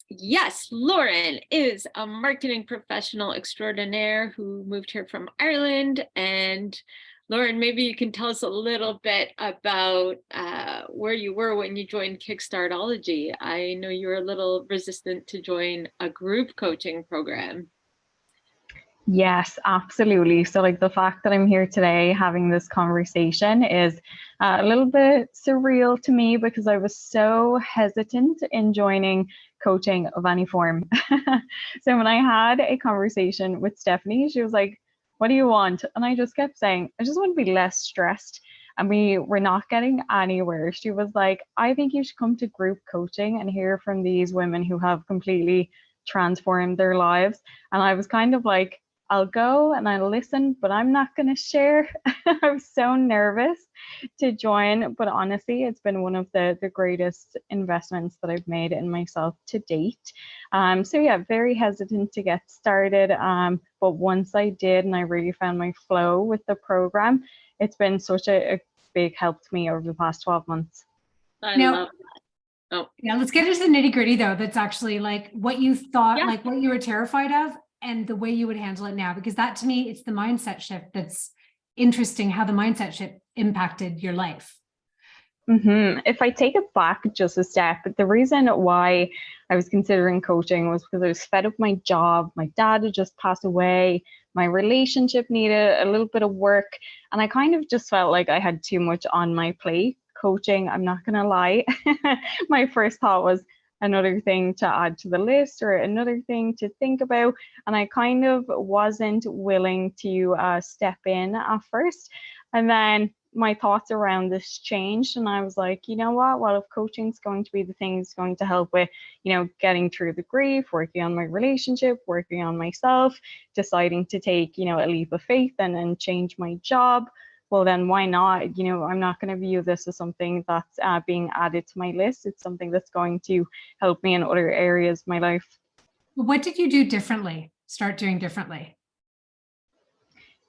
Yes, Lauren is a marketing professional extraordinaire who moved here from Ireland. And Lauren, maybe you can tell us a little bit about where you were when you joined Kickstartology. I know you were a little resistant to join a group coaching program. Yes, absolutely. So like the fact that I'm here today having this conversation is a little bit surreal to me because I was so hesitant in joining coaching of any form. So when I had a conversation with Stephanie, she was like, what do you want? And I just kept saying, I just want to be less stressed. And we were not getting anywhere. She was like, I think you should come to group coaching and hear from these women who have completely transformed their lives. And I was kind of like, I'll go and I'll listen, but I'm not going to share. I'm so nervous to join, but honestly, it's been one of the greatest investments that I've made in myself to date. So yeah, very hesitant to get started. But once I did and I really found my flow with the program, it's been such a big help to me over the past 12 months. I love that. Oh. Yeah, let's get into the nitty gritty though. That's actually like what you thought, like what you were terrified of and the way you would handle it now, because that to me, it's the mindset shift that's interesting, how the mindset shift impacted your life. If I take it back just a step, the reason why I was considering coaching was because I was fed up with my job. My dad had just passed away. My relationship needed a little bit of work. And I kind of just felt like I had too much on my plate. Coaching, I'm not going to lie. My first thought was another thing to add to the list or another thing to think about. And I kind of wasn't willing to step in at first. And then my thoughts around this changed and I was like, you know what, well, if coaching's going to be the thing that's going to help with, you know, getting through the grief, working on my relationship, working on myself, deciding to take, you know, a leap of faith and change my job, well, then why not? You know, I'm not going to view this as something that's being added to my list. It's something that's going to help me in other areas of my life. What did you do differently, start doing differently?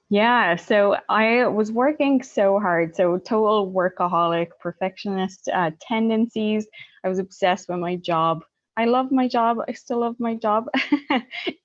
Yeah, so I was working so hard. So total workaholic, perfectionist tendencies. I was obsessed with my job. I love my job. I still love my job.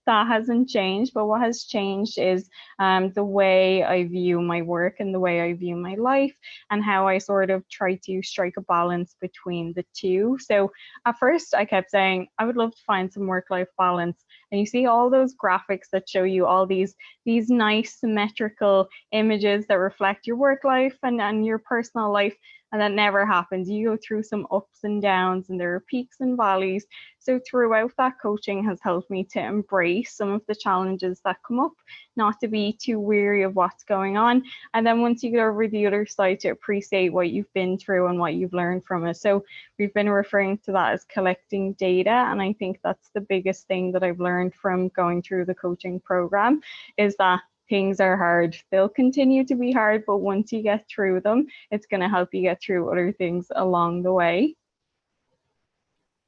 That hasn't changed. But what has changed is the way I view my work and the way I view my life and how I sort of try to strike a balance between the two. So at first I kept saying, I would love to find some work-life balance. And you see all those graphics that show you all these nice symmetrical images that reflect your work life and your personal life. And that never happens. You go through some ups and downs and there are peaks and valleys. So throughout that, coaching has helped me to embrace some of the challenges that come up, not to be too weary of what's going on. And then once you get over the other side, to appreciate what you've been through and what you've learned from it. So we've been referring to that as collecting data. And I think that's the biggest thing that I've learned from going through the coaching program is that things are hard. They'll continue to be hard, but once you get through them, it's going to help you get through other things along the way.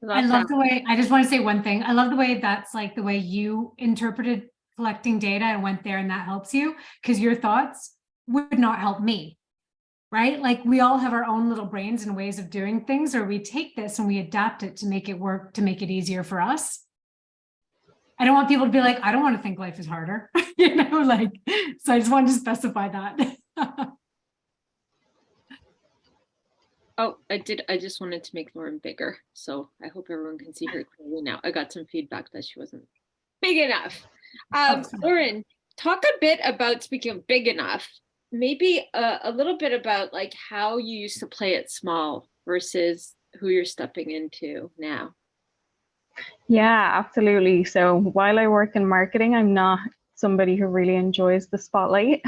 I love the way, I just want to say one thing. I love the way that's like the way you interpreted collecting data and went there, and that helps you because your thoughts would not help me, right? Like we all have our own little brains and ways of doing things, or we take this and we adapt it to make it work, to make it easier for us. I don't want people to be like, I don't want to think life is harder, you know, like, so I just wanted to specify that. Oh, I just wanted to make Lauren bigger. So I hope everyone can see her clearly now. I got some feedback that she wasn't big enough. Lauren, talk a bit about, speaking of big enough, maybe a little bit about like how you used to play it small versus who you're stepping into now. Yeah, absolutely. So while I work in marketing, I'm not somebody who really enjoys the spotlight.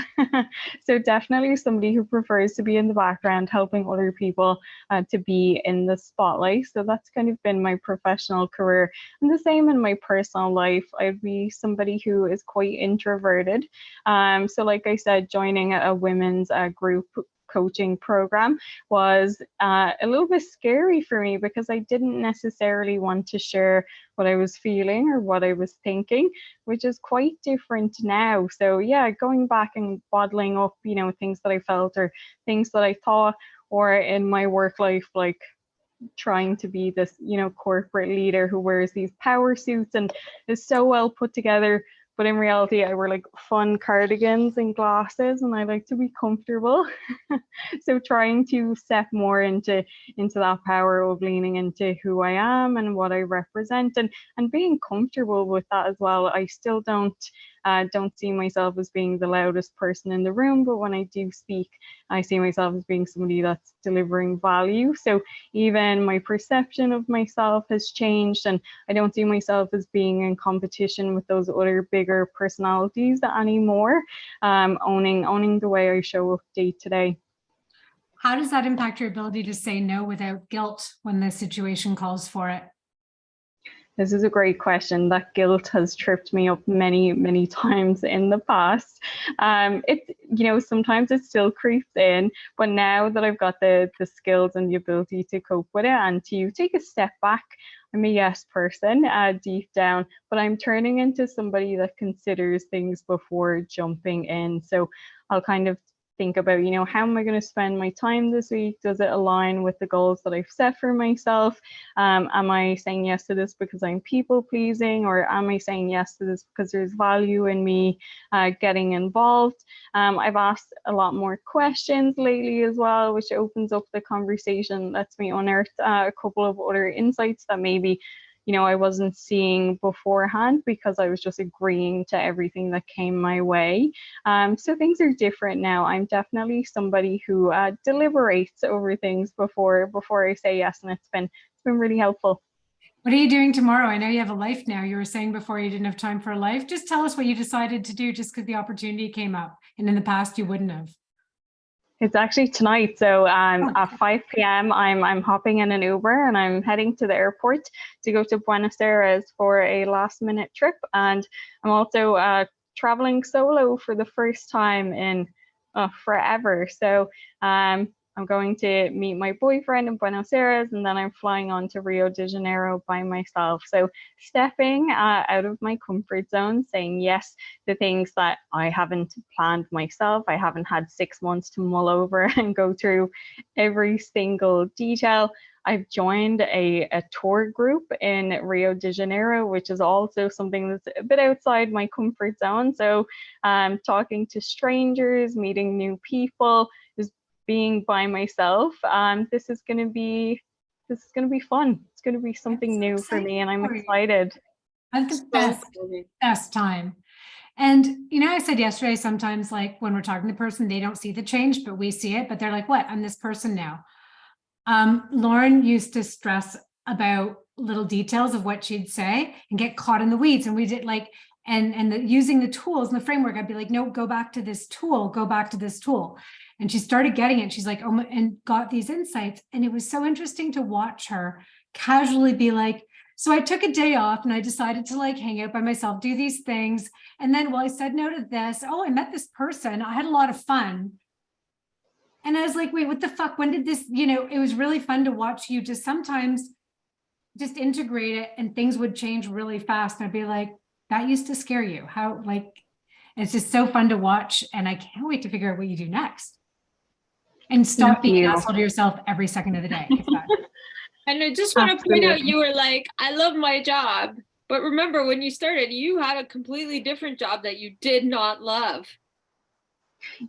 So definitely somebody who prefers to be in the background, helping other people to be in the spotlight. So that's kind of been my professional career. And the same in my personal life. I'd be somebody who is quite introverted. So like I said, joining a women's group coaching program was a little bit scary for me because I didn't necessarily want to share what I was feeling or what I was thinking, which is quite different now. So yeah, going back and bottling up, you know, things that I felt or things that I thought, or in my work life, like trying to be this, corporate leader who wears these power suits and is so well put together. But in reality, I wear like fun cardigans and glasses, and I like to be comfortable. So trying to step more into that power of leaning into who I am and what I represent, and being comfortable with that as well. I still don't see myself as being the loudest person in the room, but when I do speak, I see myself as being somebody that's delivering value. So even my perception of myself has changed, and I don't see myself as being in competition with those other bigger personalities anymore. Owning the way I show up day to day. How does that impact your ability to say no without guilt when the situation calls for it? This is a great question. That guilt has tripped me up many, many times in the past. Sometimes it still creeps in, but now that I've got the skills and the ability to cope with it and to take a step back, I'm a yes person deep down, but I'm turning into somebody that considers things before jumping in. So I'll kind of think about, how am I going to spend my time this week? Does it align with the goals that I've set for myself? Am I saying yes to this because I'm people pleasing, or am I saying yes to this because there's value in me getting involved? I've asked a lot more questions lately as well, which opens up the conversation, lets me unearth a couple of other insights that maybe I wasn't seeing beforehand because I was just agreeing to everything that came my way. So things are different now. I'm definitely somebody who deliberates over things before I say yes, and it's been really helpful. What are you doing tomorrow? I know you have a life now. You were saying before you didn't have time for a life. Just tell us what you decided to do just because the opportunity came up, and in the past you wouldn't have. It's actually tonight. So at 5 p.m. I'm hopping in an Uber and I'm heading to the airport to go to Buenos Aires for a last minute trip. And I'm also traveling solo for the first time in forever. So I'm going to meet my boyfriend in Buenos Aires, and then I'm flying on to Rio de Janeiro by myself. So stepping out of my comfort zone, saying yes to things that I haven't planned myself. I haven't had 6 months to mull over and go through every single detail. I've joined a tour group in Rio de Janeiro, which is also something that's a bit outside my comfort zone. So talking to strangers, meeting new people, just being by myself. This is going to be fun. It's going to be something new for me, and I'm excited. That's the best time. And I said yesterday, sometimes like when we're talking to the person, they don't see the change, but we see it. But they're like, "What? I'm this person now." Lauren used to stress about little details of what she'd say and get caught in the weeds. And we did using the tools and the framework, I'd be like, "No, go back to this tool, go back to this tool." And she started getting it. She's like, "Oh," and got these insights. And it was so interesting to watch her casually be like, "So I took a day off and I decided to like hang out by myself, do these things. And then, well, I said no to this. Oh, I met this person. I had a lot of fun." And I was like, "Wait, what the fuck? When did this?" It was really fun to watch you just sometimes just integrate it, and things would change really fast. And I'd be like, "That used to scare you. How?" Like, it's just so fun to watch. And I can't wait to figure out what you do next. And stop being an asshole to yourself every second of the day. And I just want to point out, you were like, "I love my job." But remember, when you started, you had a completely different job that you did not love.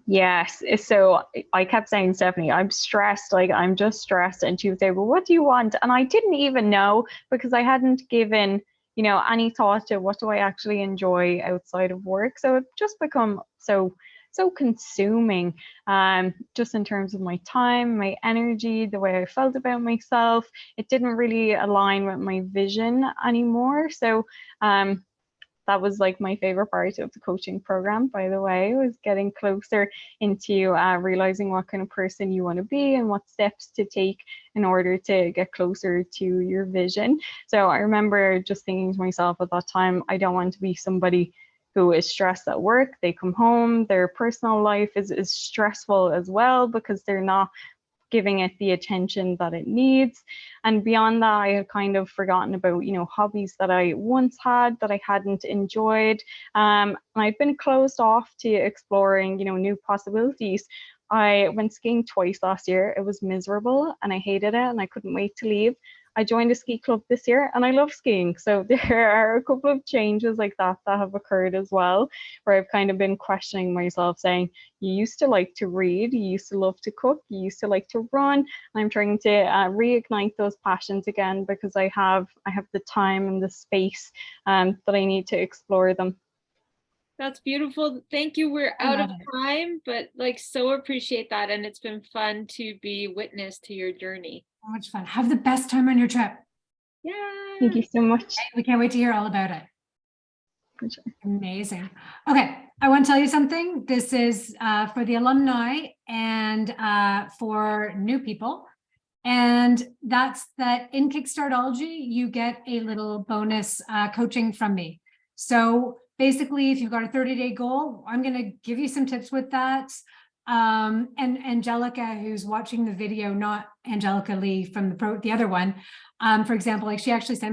Yes. So I kept saying, "Stephanie, I'm stressed. Like, I'm just stressed." And she would say, "Well, what do you want?" And I didn't even know, because I hadn't given, any thought to what do I actually enjoy outside of work. So it just become so consuming, just in terms of my time, my energy, the way I felt about myself. It didn't really align with my vision anymore. So that was like my favorite part of the coaching program, by the way, was getting closer into realizing what kind of person you want to be and what steps to take in order to get closer to your vision. So I remember just thinking to myself at that time, I don't want to be somebody who is stressed at work. They come home, their personal life is stressful as well because they're not giving it the attention that it needs. And beyond that, I had kind of forgotten about, hobbies that I once had that I hadn't enjoyed. And I'd been closed off to exploring, new possibilities. I went skiing twice last year. It was miserable and I hated it and I couldn't wait to leave. I joined a ski club this year and I love skiing. So there are a couple of changes like that that have occurred as well, where I've kind of been questioning myself, saying, you used to like to read, you used to love to cook, you used to like to run. And I'm trying to reignite those passions again because I have the time and the space that I need to explore them. That's beautiful. Thank you. We're out of time, but like so appreciate that. And it's been fun to be witness to your journey. So much fun. Have the best time on your trip. Yeah. Thank you so much. We can't wait to hear all about it. For sure. Amazing. Okay, I want to tell you something. This is for the alumni and for new people. And that's that in Kickstartology, you get a little bonus coaching from me. So basically, if you've got a 30-day goal, I'm going to give you some tips with that. And Angelica, who's watching the video, not Angelica Lee from the other one, for example, like she actually sent